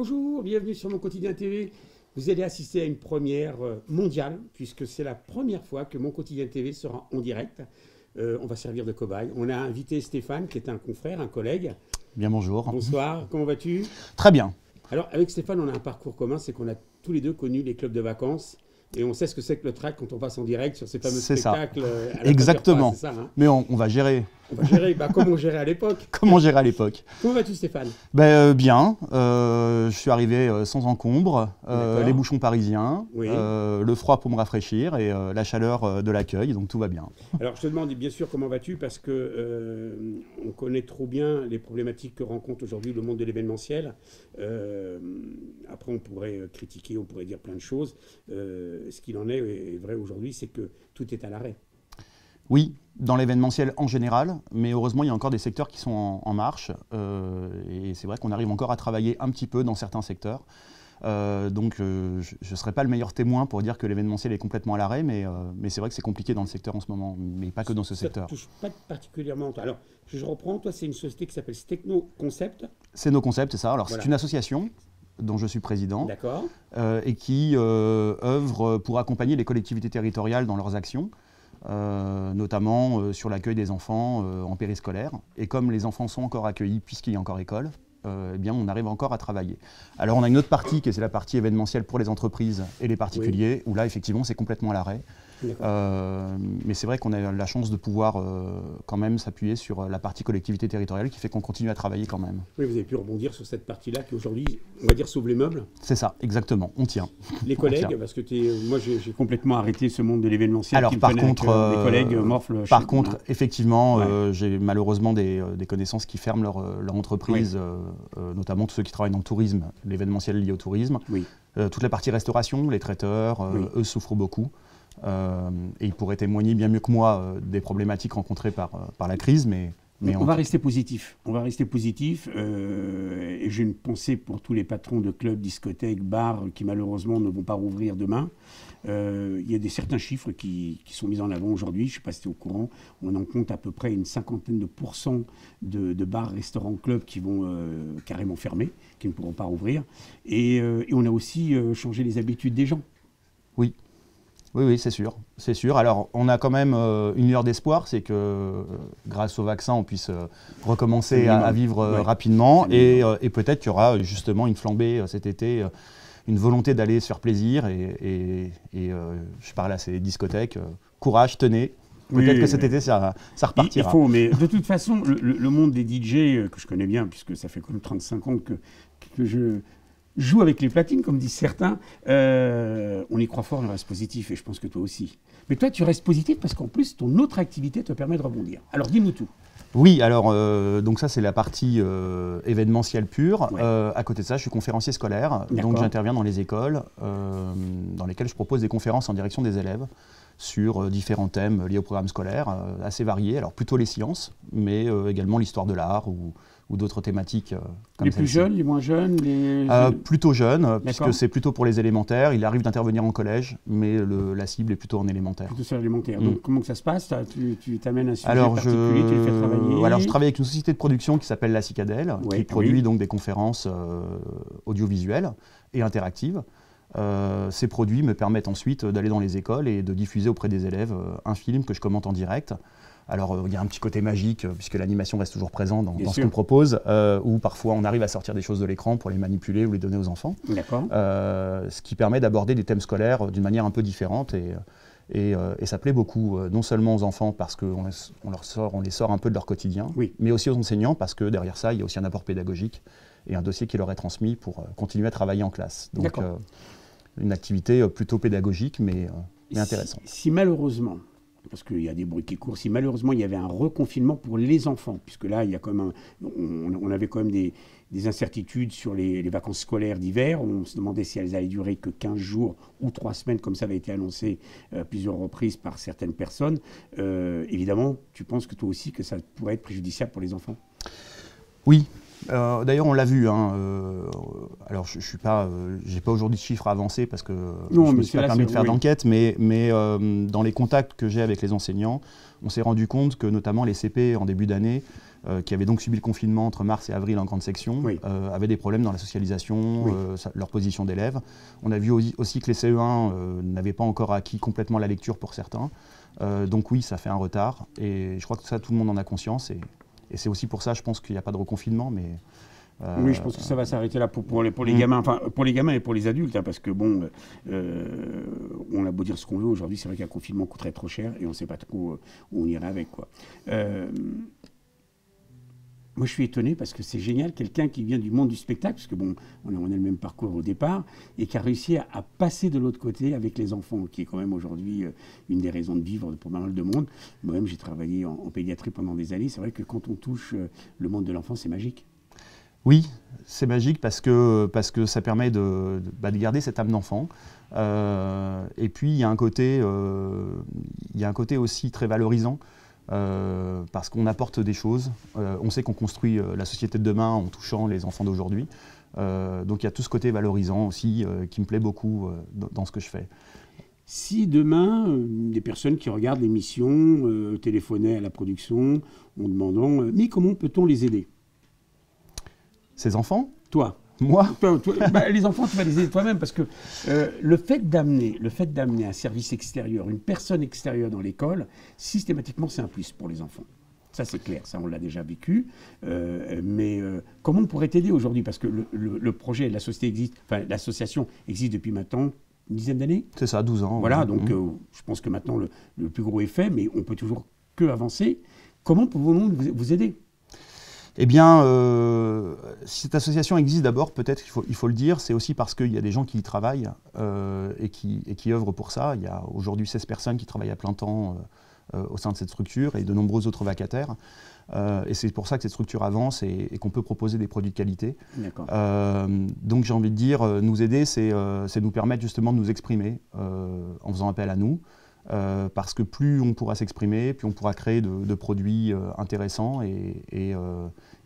Bonjour, bienvenue sur Mon Quotidien TV. Vous allez assister à une première mondiale, puisque c'est la première fois que Mon Quotidien TV sera en direct. On va servir de cobaye. On a invité Stéphane, qui est un confrère, un collègue. Bien, bonjour. Bonsoir, comment vas-tu? Très bien. Alors, avec Stéphane, on a un parcours commun, c'est qu'on a tous les deux connu les clubs de vacances. Et on sait ce que c'est que le track quand on passe en direct sur ces fameux spectacles. Exactement. Ça, hein. Mais on va gérer. On va gérer, comme on gérait à l'époque. Comment gérer à l'époque? Comment vas-tu, Stéphane? Bien. Je suis arrivé sans encombre. Les bouchons parisiens, oui. Le froid pour me rafraîchir et la chaleur de l'accueil. Donc tout va bien. Alors je te demande bien sûr comment vas-tu parce que on connaît trop bien les problématiques que rencontre aujourd'hui le monde de l'événementiel. Après on pourrait critiquer, on pourrait dire plein de choses. Ce qu'il en est vrai aujourd'hui, c'est que tout est à l'arrêt. Oui, dans l'événementiel en général, mais heureusement il y a encore des secteurs qui sont en marche. Et c'est vrai qu'on arrive encore à travailler un petit peu dans certains secteurs. Donc je ne serai pas le meilleur témoin pour dire que l'événementiel est complètement à l'arrêt, mais c'est vrai que c'est compliqué dans le secteur en ce moment, mais pas que dans ce secteur. Ça ne touche pas particulièrement. Alors je reprends, toi c'est une société qui s'appelle Techno Concept. C'est nos concepts, c'est ça. Alors voilà. C'est une association dont je suis président et qui œuvre pour accompagner les collectivités territoriales dans leurs actions. Notamment sur l'accueil des enfants en périscolaire. Et comme les enfants sont encore accueillis puisqu'il y a encore école, eh bien on arrive encore à travailler. Alors on a une autre partie qui est la partie événementielle pour les entreprises et les particuliers, où là effectivement c'est complètement à l'arrêt. Mais c'est vrai qu'on a la chance de pouvoir quand même s'appuyer sur la partie collectivité territoriale qui fait qu'on continue à travailler quand même. Oui, vous avez pu rebondir sur cette partie-là qui aujourd'hui, on va dire, sauve les meubles. C'est ça, exactement, on tient. Les collègues, parce que moi j'ai complètement arrêté ce monde de l'événementiel. Alors par contre, les collègues morflent. Par contre, effectivement, j'ai malheureusement des connaissances qui ferment leur entreprise, notamment tous ceux qui travaillent dans le tourisme, l'événementiel lié au tourisme. Oui. Toute la partie restauration, les traiteurs, eux souffrent beaucoup. Et ils pourraient témoigner bien mieux que moi des problématiques rencontrées par la crise, mais on va rester positif. On va rester positif. Et j'ai une pensée pour tous les patrons de clubs, discothèques, bars qui malheureusement ne vont pas rouvrir demain. Il y a certains chiffres qui sont mis en avant aujourd'hui. Je ne sais pas si tu es au courant. On en compte à peu près une 50% de bars, restaurants, clubs qui vont carrément fermer, qui ne pourront pas rouvrir. Et on a aussi changé les habitudes des gens. Oui. Oui, c'est sûr, c'est sûr. Alors, on a quand même une lueur d'espoir, c'est que grâce au vaccin, on puisse recommencer à vivre rapidement et peut-être qu'il y aura justement une flambée cet été, une volonté d'aller se faire plaisir et je parle à ces discothèques, courage, tenez. Peut-être que cet été, ça repartira. Il faut, mais de toute façon, le monde des DJ, que je connais bien, puisque ça fait comme 35 ans que je joue avec les platines, comme disent certains, on y croit fort, on reste positif, et je pense que toi aussi. Mais toi, tu restes positif parce qu'en plus, ton autre activité te permet de rebondir. Alors, dis-nous tout. Oui, alors, donc ça, c'est la partie événementielle pure. À côté de ça, je suis conférencier scolaire, donc j'interviens dans les écoles, dans lesquelles je propose des conférences en direction des élèves sur différents thèmes liés au programme scolaire, assez variés, alors plutôt les sciences, mais également l'histoire de l'art ou d'autres thématiques comme les plus jeunes, les moins jeunes plutôt jeunes, puisque c'est plutôt pour les élémentaires. Il arrive d'intervenir en collège, mais la cible est plutôt en élémentaire. Plutôt sur l'élémentaire. Donc comment que ça se passe? Tu t'amènes un sujet particulier, tu les fais travailler? Alors je travaille avec une société de production qui s'appelle La Cicadelle, qui produit donc des conférences audiovisuelles et interactives. Ces produits me permettent ensuite d'aller dans les écoles et de diffuser auprès des élèves un film que je commente en direct. Alors, il y a un petit côté magique, puisque l'animation reste toujours présente dans ce qu'on propose, où parfois on arrive à sortir des choses de l'écran pour les manipuler ou les donner aux enfants. Ce qui permet d'aborder des thèmes scolaires d'une manière un peu différente. Et ça plaît beaucoup, non seulement aux enfants parce qu'on les sort un peu de leur quotidien, mais aussi aux enseignants parce que derrière ça, il y a aussi un apport pédagogique et un dossier qui leur est transmis pour continuer à travailler en classe. Donc, une activité plutôt pédagogique, mais intéressante. Si malheureusement, parce qu'il y a des bruits qui courent, si malheureusement il y avait un reconfinement pour les enfants, puisque là, il y a quand même on avait quand même des incertitudes sur les vacances scolaires d'hiver. On se demandait si elles allaient durer que 15 jours ou 3 semaines, comme ça avait été annoncé plusieurs reprises par certaines personnes. Évidemment, tu penses que toi aussi que ça pourrait être préjudiciable pour les enfants? Oui. D'ailleurs, on l'a vu. Alors, je n'ai pas aujourd'hui de chiffres avancés parce que je ne me suis pas permis de faire d'enquête, mais dans les contacts que j'ai avec les enseignants, on s'est rendu compte que notamment les CP en début d'année qui avaient donc subi le confinement entre mars et avril en grande section, avaient des problèmes dans la socialisation, leur position d'élève. On a vu aussi que les CE1 n'avaient pas encore acquis complètement la lecture pour certains. Donc oui, ça fait un retard, et je crois que ça, tout le monde en a conscience, et c'est aussi pour ça, je pense qu'il n'y a pas de reconfinement, mais... Oui, je pense que ça va s'arrêter là pour les gamins, enfin pour les gamins et pour les adultes, hein, parce que bon, on a beau dire ce qu'on veut, aujourd'hui c'est vrai qu'un confinement coûterait trop cher et on ne sait pas trop où on irait avec, quoi. Moi je suis étonné parce que c'est génial, quelqu'un qui vient du monde du spectacle, parce que bon, on a le même parcours au départ, et qui a réussi à passer de l'autre côté avec les enfants, qui est quand même aujourd'hui une des raisons de vivre pour pas mal de monde. Moi-même j'ai travaillé en pédiatrie pendant des années, c'est vrai que quand on touche le monde de l'enfant, c'est magique. Oui, c'est magique parce que ça permet de garder cette âme d'enfant. Et puis, il y a un côté aussi très valorisant parce qu'on apporte des choses. On sait qu'on construit la société de demain en touchant les enfants d'aujourd'hui. Donc, il y a tout ce côté valorisant aussi qui me plaît beaucoup dans ce que je fais. Si demain, des personnes qui regardent l'émission téléphonaient à la production en demandant « Mais comment peut-on les aider ?» Ces enfants? Toi. Moi? Les enfants, tu vas les aider toi-même parce que le fait d'amener un service extérieur, une personne extérieure dans l'école, systématiquement, c'est un plus pour les enfants. Ça, c'est clair, ça, on l'a déjà vécu. Mais comment on pourrait t'aider aujourd'hui? Parce que le projet, la société existe, enfin, l'association existe depuis maintenant une dizaine d'années. C'est ça, 12 ans. Voilà, donc je pense que maintenant, le plus gros est fait, mais on peut toujours que avancer. Comment pouvons-nous vous aider? Eh bien, si cette association existe d'abord, peut-être il faut le dire, c'est aussi parce qu'il y a des gens qui y travaillent et qui œuvrent pour ça. Il y a aujourd'hui 16 personnes qui travaillent à plein temps au sein de cette structure et de nombreux autres vacataires. Et c'est pour ça que cette structure avance et qu'on peut proposer des produits de qualité. Donc j'ai envie de dire, nous aider, c'est nous permettre justement de nous exprimer en faisant appel à nous. Parce que plus on pourra s'exprimer, plus on pourra créer de produits intéressants et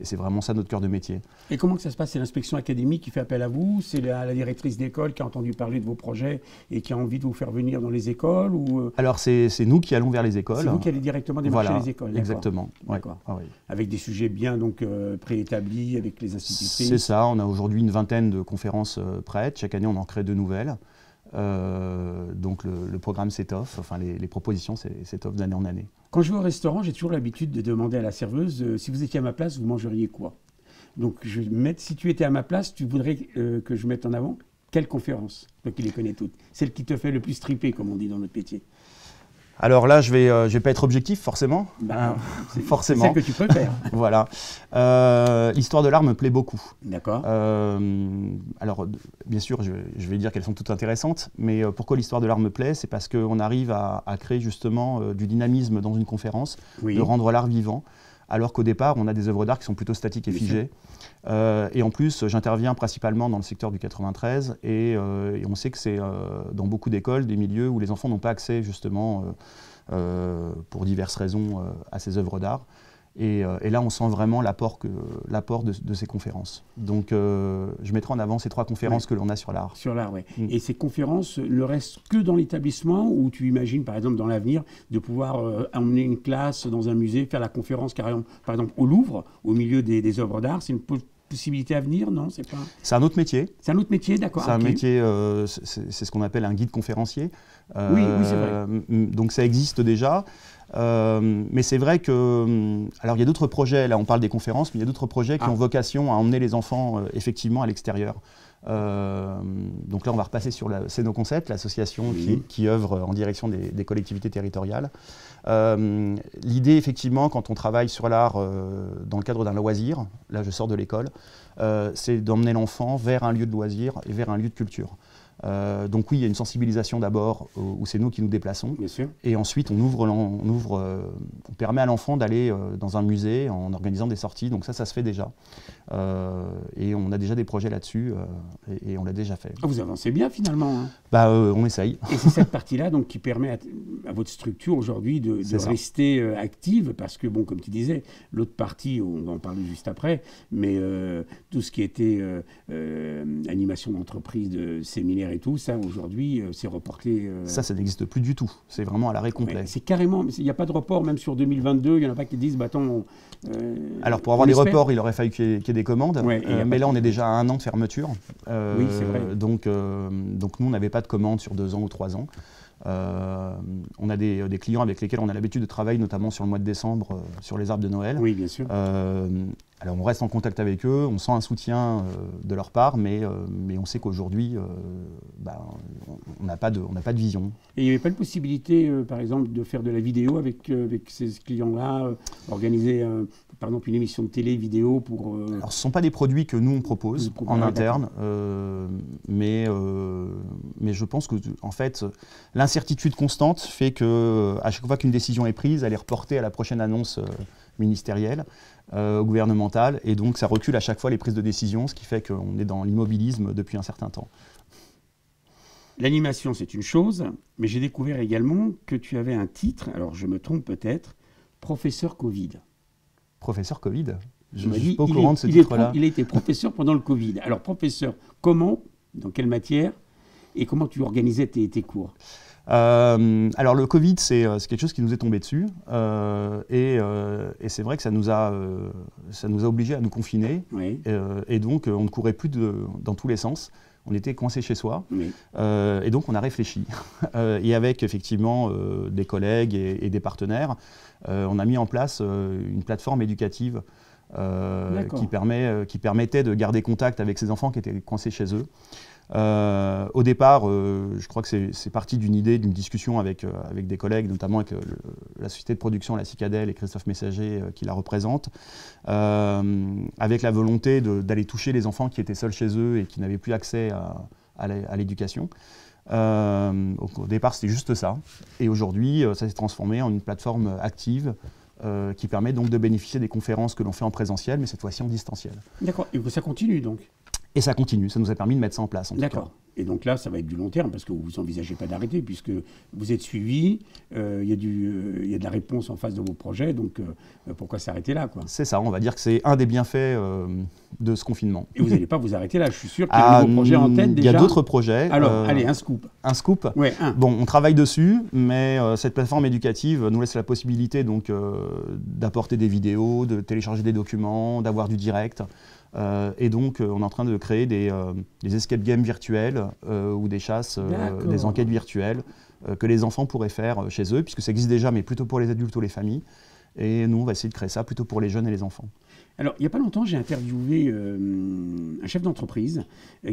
c'est vraiment ça notre cœur de métier. Et comment que ça se passe? C'est l'inspection académique qui fait appel à vous? C'est la directrice d'école qui a entendu parler de vos projets et qui a envie de vous faire venir dans les écoles ou... Alors c'est nous qui allons vers les écoles. C'est vous qui allez directement démarcher les écoles? Exactement. D'accord. Ah, oui. Avec des sujets bien donc préétablis avec les institutrices? C'est ça, on a aujourd'hui une vingtaine de conférences prêtes. Chaque année on en crée de nouvelles. Donc le programme s'étoffe, enfin les propositions s'étoffent d'année en année. Quand je vais au restaurant, j'ai toujours l'habitude de demander à la serveuse si vous étiez à ma place, vous mangeriez quoi? Donc je vais mettre, si tu étais à ma place, tu voudrais que je mette en avant quelle conférence? Toi qui les connais toutes. Celle qui te fait le plus triper, comme on dit dans notre métier. Alors là, je vais pas être objectif, forcément. Forcément. C'est celle que tu préfères. Voilà. L'histoire de l'art me plaît beaucoup. D'accord. Alors, bien sûr, je vais dire qu'elles sont toutes intéressantes, mais pourquoi l'histoire de l'art me plaît? C'est parce qu'on arrive à créer justement du dynamisme dans une conférence, de rendre l'art vivant, alors qu'au départ, on a des œuvres d'art qui sont plutôt statiques et figées. Et en plus, j'interviens principalement dans le secteur du 93 et on sait que c'est dans beaucoup d'écoles, des milieux où les enfants n'ont pas accès justement, pour diverses raisons, à ces œuvres d'art. Et là, on sent vraiment l'apport de ces conférences. Donc, je mettrai en avant ces 3 conférences que l'on a sur l'art. Sur l'art, oui. Et ces conférences ne restent que dans l'établissement ou tu imagines, par exemple, dans l'avenir, de pouvoir emmener une classe dans un musée, faire la conférence, par exemple, au Louvre, au milieu des œuvres d'art? C'est une possibilité à venir, non? C'est un autre métier. C'est un autre métier, d'accord. C'est un métier, c'est ce qu'on appelle un guide conférencier. Oui, c'est vrai. Donc, ça existe déjà. Mais c'est vrai que, alors il y a d'autres projets, là on parle des conférences, mais il y a d'autres projets qui ont vocation à emmener les enfants effectivement à l'extérieur. Donc là on va repasser sur la Cénoconcept, l'association qui œuvre en direction des collectivités territoriales. L'idée effectivement quand on travaille sur l'art dans le cadre d'un loisir, là je sors de l'école, c'est d'emmener l'enfant vers un lieu de loisir et vers un lieu de culture. Donc oui, il y a une sensibilisation d'abord où c'est nous qui nous déplaçons. Bien sûr. Et ensuite, on permet à l'enfant d'aller dans un musée en organisant des sorties. Donc ça se fait déjà. Et on a déjà des projets là-dessus et on l'a déjà fait. Ah, vous avancez bien finalement. Hein. On essaye. Et c'est cette partie-là donc, qui permet à votre structure aujourd'hui de rester active parce que, bon, comme tu disais, l'autre partie, on va en parler juste après, mais tout ce qui était animation d'entreprise, de séminaire et tout, ça aujourd'hui, c'est reporté. Ça n'existe plus du tout. C'est vraiment à l'arrêt complet. C'est carrément, il n'y a pas de report, même sur 2022, il n'y en a pas qui disent, bah attends. Alors pour avoir des reports, il aurait fallu qu'il y ait des commandes, mais là on est déjà à 1 an de fermeture. Oui, c'est vrai. Donc nous, on n'avait pas de commandes sur 2 ans ou 3 ans. On a des clients avec lesquels on a l'habitude de travailler, notamment sur le mois de décembre, sur les arbres de Noël. Oui, bien sûr. Alors on reste en contact avec eux, on sent un soutien de leur part, mais on sait qu'aujourd'hui, on n'a pas de vision. Et il n'y avait pas de possibilité, par exemple, de faire de la vidéo avec ces clients-là, organiser par exemple une émission de télé, vidéo pour... Alors ce ne sont pas des produits que nous on propose en interne, mais je pense que en fait, l'incertitude constante fait qu'à chaque fois qu'une décision est prise, elle est reportée à la prochaine annonce ministérielle, gouvernementale, et donc ça recule à chaque fois les prises de décision, ce qui fait qu'on est dans l'immobilisme depuis un certain temps. L'animation, c'est une chose, mais j'ai découvert également que tu avais un titre, alors je me trompe peut-être, professeur Covid. Professeur Covid? Je ne suis pas au courant de ce titre-là. Il a été professeur pendant le Covid. Alors professeur, comment, dans quelle matière, et comment tu organisais tes cours? Alors le Covid, c'est quelque chose qui nous est tombé dessus, et c'est vrai que ça nous a obligés à nous confiner, oui. Et donc on ne courait plus dans tous les sens. On était coincé chez soi, oui. Et donc on a réfléchi. Et avec effectivement des collègues et des partenaires, on a mis en place une plateforme éducative qui permettait de garder contact avec ces enfants qui étaient coincés chez eux. Au départ, je crois que c'est parti d'une idée, d'une discussion avec des collègues, notamment avec la société de production La Cicadelle et Christophe Messager qui la représente, avec la volonté d'aller toucher les enfants qui étaient seuls chez eux et qui n'avaient plus accès à l'éducation. Au départ, c'était juste ça. Et aujourd'hui, ça s'est transformé en une plateforme active qui permet donc de bénéficier des conférences que l'on fait en présentiel, mais cette fois-ci en distanciel. D'accord. Et ça continue donc? Et ça continue, ça nous a permis de mettre ça en place. D'accord. Et donc là, ça va être du long terme, parce que vous n'envisagez pas d'arrêter, puisque vous êtes suivi, il y a de la réponse en face de vos projets, donc pourquoi s'arrêter là, quoi? C'est ça, on va dire que c'est un des bienfaits de ce confinement. Et vous n'allez pas vous arrêter là, je suis sûr qu'il y a de nouveaux projets en tête déjà. Il y a d'autres projets. Alors, allez, un scoop. Un scoop? Ouais, un. Bon, on travaille dessus, mais cette plateforme éducative nous laisse la possibilité donc d'apporter des vidéos, de télécharger des documents, d'avoir du direct. Et donc, on est en train de créer des escape games virtuels ou des chasses, des enquêtes virtuelles que les enfants pourraient faire chez eux, puisque ça existe déjà, mais plutôt pour les adultes ou les familles. Et nous, on va essayer de créer ça plutôt pour les jeunes et les enfants. Alors, il n'y a pas longtemps, j'ai interviewé un chef d'entreprise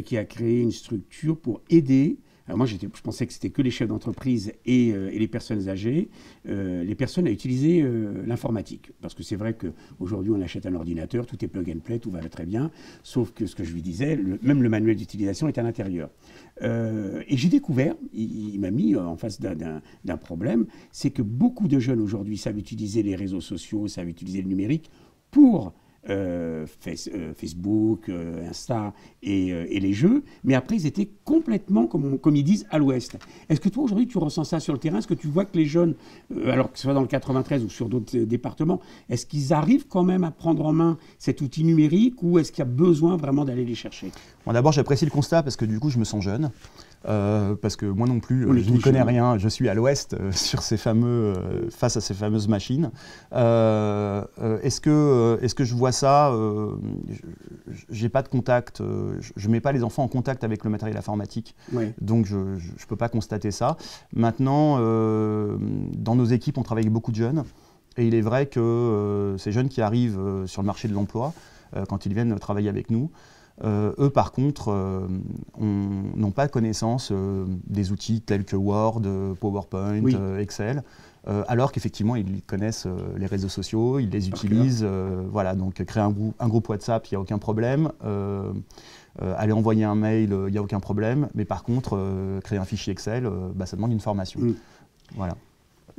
qui a créé une structure pour aider. Alors moi, je pensais que c'était que les chefs d'entreprise et les personnes âgées, les personnes à utiliser l'informatique. Parce que c'est vrai qu'aujourd'hui, on achète un ordinateur, tout est plug and play, tout va très bien, sauf que ce que je lui disais, même le manuel d'utilisation est à l'intérieur. Et j'ai découvert, il m'a mis en face d'un problème, c'est que beaucoup de jeunes aujourd'hui savent utiliser les réseaux sociaux, savent utiliser le numérique pour Facebook, Insta et les jeux, mais après ils étaient complètement, comme ils disent, à l'ouest. Est-ce que toi aujourd'hui tu ressens ça sur le terrain? Est-ce que tu vois que les jeunes, alors que ce soit dans le 93 ou sur d'autres départements, est-ce qu'ils arrivent quand même à prendre en main cet outil numérique, ou est-ce qu'il y a besoin vraiment d'aller les chercher? Bon, d'abord j'apprécie le constat parce que du coup je me sens jeune. Parce que moi non plus, je n'y connais rien, je suis à l'ouest face à ces fameuses machines. Est-ce que je vois ça? J'ai pas de contact, je mets pas les enfants en contact avec le matériel informatique, ouais. Donc je ne peux pas constater ça. Maintenant, dans nos équipes, on travaille avec beaucoup de jeunes, et il est vrai que ces jeunes qui arrivent sur le marché de l'emploi, quand ils viennent travailler avec nous, eux, par contre, n'ont pas connaissance des outils tels que Word, PowerPoint, oui. Excel, alors qu'effectivement, ils connaissent les réseaux sociaux, ils les utilisent. Voilà, donc créer un groupe WhatsApp, il n'y a aucun problème. Aller envoyer un mail, il n'y a aucun problème. Mais par contre, créer un fichier Excel, ça demande une formation. Voilà.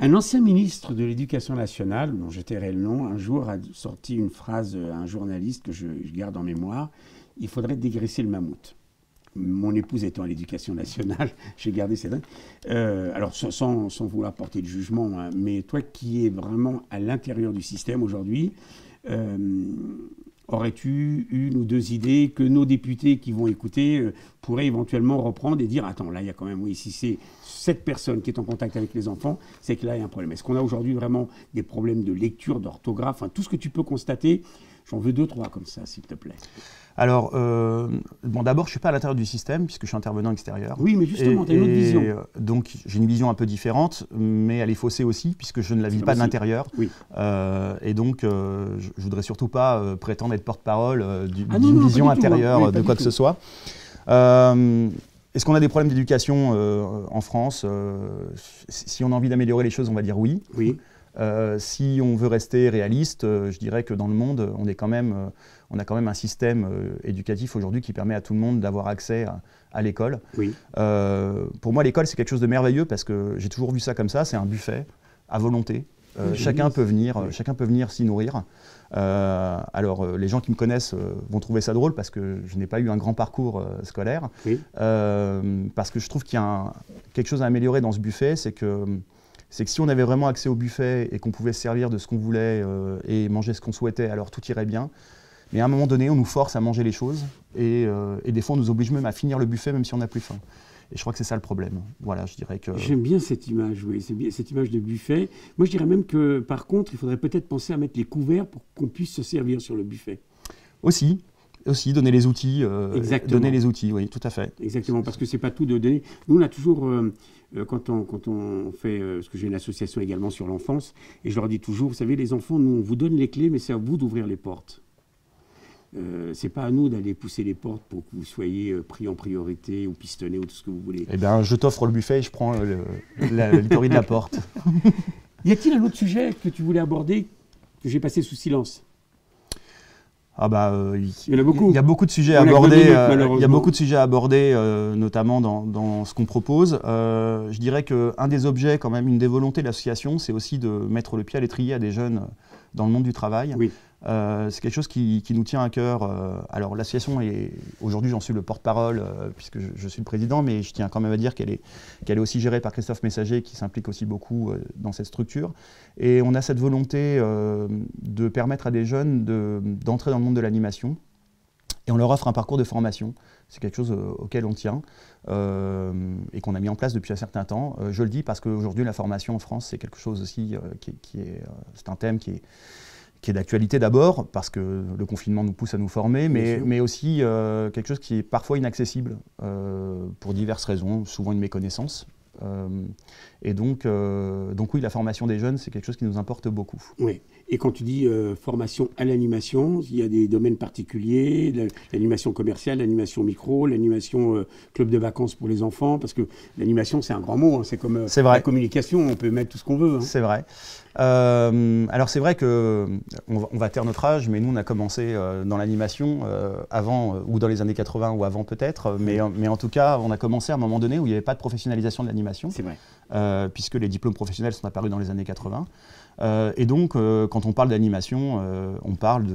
Un ancien ministre de l'Éducation nationale, dont je tairai le nom, un jour a sorti une phrase à un journaliste que je garde en mémoire: il faudrait dégraisser le mammouth. Mon épouse étant à l'Éducation nationale, j'ai gardé cette... alors, sans vouloir porter de jugement, hein, mais toi qui es vraiment à l'intérieur du système aujourd'hui, aurais-tu une ou deux idées que nos députés qui vont écouter pourraient éventuellement reprendre et dire, attends, là, il y a quand même, oui, si c'est cette personne qui est en contact avec les enfants, c'est que là, il y a un problème. Est-ce qu'on a aujourd'hui vraiment des problèmes de lecture, d'orthographe, tout ce que tu peux constater? J'en veux 2, 3 comme ça, s'il te plaît. Alors, bon, d'abord, je ne suis pas à l'intérieur du système, puisque je suis intervenant extérieur. Oui, mais justement, tu as une autre vision. Donc, j'ai une vision un peu différente, mais elle est faussée aussi, puisque je ne la vis pas de l'intérieur. Oui. Et donc, je ne voudrais surtout pas prétendre être porte-parole d'une vision intérieure de quoi que ce soit. Est-ce qu'on a des problèmes d'éducation en France? Si on a envie d'améliorer les choses, on va dire oui. Oui. Si on veut rester réaliste, je dirais que dans le monde, on a quand même un système éducatif aujourd'hui qui permet à tout le monde d'avoir accès à l'école. Oui. Pour moi, l'école, c'est quelque chose de merveilleux parce que j'ai toujours vu ça comme ça, c'est un buffet à volonté. Chacun peut venir s'y nourrir. Alors, les gens qui me connaissent vont trouver ça drôle parce que je n'ai pas eu un grand parcours scolaire. Oui. Parce que je trouve qu'il y a quelque chose à améliorer dans ce buffet, c'est que si on avait vraiment accès au buffet et qu'on pouvait se servir de ce qu'on voulait et manger ce qu'on souhaitait, alors tout irait bien. Mais à un moment donné, on nous force à manger les choses et des fois, on nous oblige même à finir le buffet même si on n'a plus faim. Et je crois que c'est ça le problème. Voilà, je dirais que... J'aime bien cette image, oui, cette image de buffet. Moi, je dirais même que, par contre, il faudrait peut-être penser à mettre les couverts pour qu'on puisse se servir sur le buffet. Aussi, donner les outils. Exactement. Donner les outils, oui, tout à fait. Exactement, parce que c'est pas tout de donner. Nous, on a toujours, quand on fait, parce que j'ai une association également sur l'enfance, et je leur dis toujours, vous savez, les enfants, nous, on vous donne les clés, mais c'est à vous d'ouvrir les portes. C'est pas à nous d'aller pousser les portes pour que vous soyez pris en priorité ou pistonné ou tout ce que vous voulez. Eh bien, je t'offre le buffet et je prends l'autorité de la porte. Y a-t-il un autre sujet que tu voulais aborder que j'ai passé sous silence? Ah bah, il y en a beaucoup. Il y a beaucoup de sujets à aborder. Il y a beaucoup de sujets à aborder, notamment dans ce qu'on propose. Je dirais qu'un des objets, quand même, une des volontés de l'association, c'est aussi de mettre le pied à l'étrier à des jeunes dans le monde du travail. Oui. C'est quelque chose qui nous tient à cœur. Alors l'association est, aujourd'hui j'en suis le porte-parole puisque je suis le président, mais je tiens quand même à dire qu'elle est aussi gérée par Christophe Messager qui s'implique aussi beaucoup dans cette structure. Et on a cette volonté de permettre à des jeunes d'entrer dans le monde de l'animation. Et on leur offre un parcours de formation. C'est quelque chose auquel on tient et qu'on a mis en place depuis un certain temps. Je le dis parce qu'aujourd'hui la formation en France c'est quelque chose aussi c'est un thème qui est d'actualité d'abord, parce que le confinement nous pousse à nous former, mais aussi quelque chose qui est parfois inaccessible pour diverses raisons, souvent une méconnaissance. Et donc oui, la formation des jeunes, c'est quelque chose qui nous importe beaucoup. Oui. Et quand tu dis formation à l'animation, il y a des domaines particuliers, l'animation commerciale, l'animation micro, l'animation club de vacances pour les enfants, parce que l'animation, c'est un grand mot, hein, c'est comme la communication, on peut mettre tout ce qu'on veut. Hein. C'est vrai. Alors c'est vrai qu'on va taire notre âge, mais nous on a commencé dans l'animation avant, ou dans les années 80 ou avant peut-être, mais en tout cas on a commencé à un moment donné où il n'y avait pas de professionnalisation de l'animation. C'est vrai. Puisque les diplômes professionnels sont apparus dans les années 80. Et donc quand on parle d'animation, on parle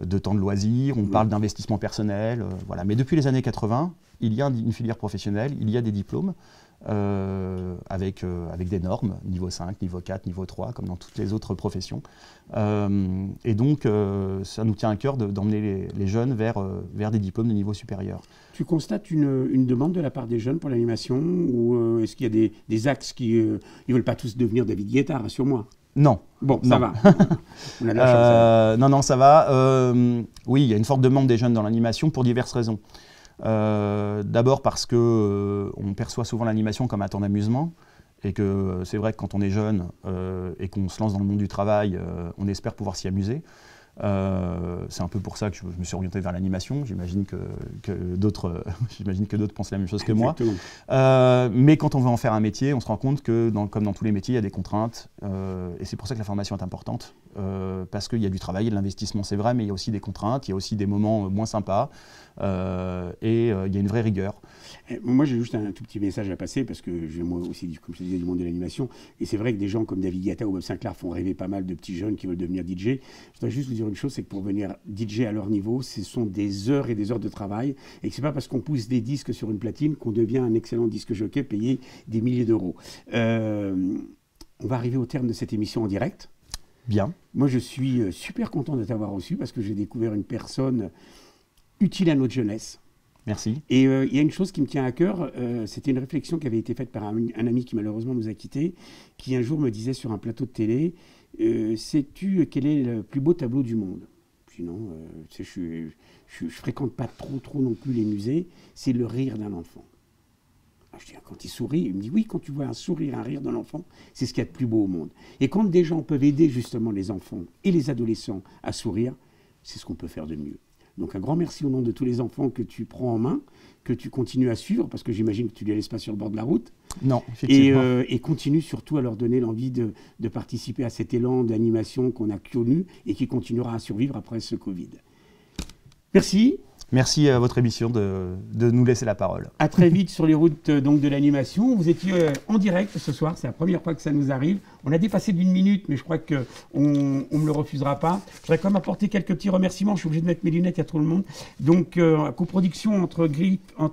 de temps de loisirs, on parle d'investissement personnel, voilà. Mais depuis les années 80, il y a une filière professionnelle, il y a des diplômes. Avec des normes, niveau 5, niveau 4, niveau 3, comme dans toutes les autres professions. Et donc, ça nous tient à cœur d'emmener les jeunes vers des diplômes de niveau supérieur. Tu constates une demande de la part des jeunes pour l'animation, ou est-ce qu'il y a des axes qui ne veulent pas tous devenir David Guetta, rassure-moi? Non. Bon, ça va. On a de la chance. Non, ça va. Oui, il y a une forte demande des jeunes dans l'animation pour diverses raisons. D'abord parce qu'on perçoit souvent l'animation comme un temps d'amusement et que c'est vrai que quand on est jeune et qu'on se lance dans le monde du travail, on espère pouvoir s'y amuser. C'est un peu pour ça que je me suis orienté vers l'animation. J'imagine que d'autres pensent la même chose que moi. Mais quand on veut en faire un métier, on se rend compte que, comme dans tous les métiers, il y a des contraintes. Et c'est pour ça que la formation est importante. Parce qu'il y a du travail, il y a de l'investissement, c'est vrai, mais il y a aussi des contraintes, il y a aussi des moments moins sympas. Et il y a une vraie rigueur. Moi, j'ai juste un tout petit message à passer, parce que j'ai moi aussi, comme je te disais, du monde de l'animation. Et c'est vrai que des gens comme David Guetta ou Bob Sinclair font rêver pas mal de petits jeunes qui veulent devenir DJ. Je voudrais juste vous dire une chose, c'est que pour devenir DJ à leur niveau, ce sont des heures et des heures de travail. Et que ce n'est pas parce qu'on pousse des disques sur une platine qu'on devient un excellent disque jockey payé des milliers d'euros. On va arriver au terme de cette émission en direct. Bien. Moi, je suis super content de t'avoir reçu parce que j'ai découvert une personne utile à notre jeunesse. Merci. Et il y a une chose qui me tient à cœur, c'était une réflexion qui avait été faite par un ami qui malheureusement nous a quittés, qui un jour me disait sur un plateau de télé, sais-tu quel est le plus beau tableau du monde? Sinon, je fréquente pas trop non plus les musées, c'est le rire d'un enfant. Je dis, quand il sourit, il me dit, oui, quand tu vois un sourire, un rire d'un enfant, c'est ce qu'il y a de plus beau au monde. Et quand des gens peuvent aider justement les enfants et les adolescents à sourire, c'est ce qu'on peut faire de mieux. Donc un grand merci au nom de tous les enfants que tu prends en main, que tu continues à suivre, parce que j'imagine que tu ne les laisses pas sur le bord de la route. Non, effectivement. Et continue surtout à leur donner l'envie de participer à cet élan d'animation qu'on a connu et qui continuera à survivre après ce Covid. Merci. Merci à votre émission de nous laisser la parole. À très vite sur les routes donc, de l'animation. Vous étiez en direct ce soir, c'est la première fois que ça nous arrive. On a dépassé d'1 minute, mais je crois qu'on ne me le refusera pas. Je voudrais quand même apporter quelques petits remerciements. Je suis obligé de mettre mes lunettes, il y a trop de monde. Donc, coproduction entre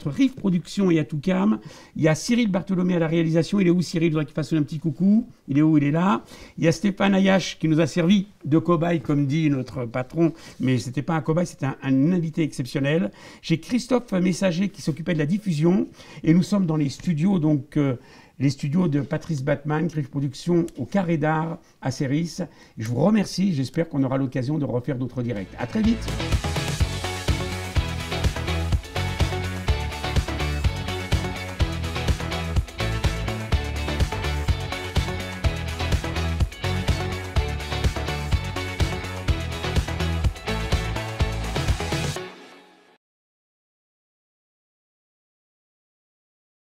Riff Productions et Atoucam. Il y a Cyril Bartholomé à la réalisation. Il est où, Cyril? Je voudrais qu'il fasse un petit coucou. Il est où? Il est là. Il y a Stéphane Ayache qui nous a servi de cobaye, comme dit notre patron. Mais ce n'était pas un cobaye, c'était un invité exceptionnel. J'ai Christophe Messager qui s'occupait de la diffusion et nous sommes dans les studios, donc les studios de Patrice Batman, Riff Productions au Carré d'Art à Céris. Je vous remercie, j'espère qu'on aura l'occasion de refaire d'autres directs. À très vite.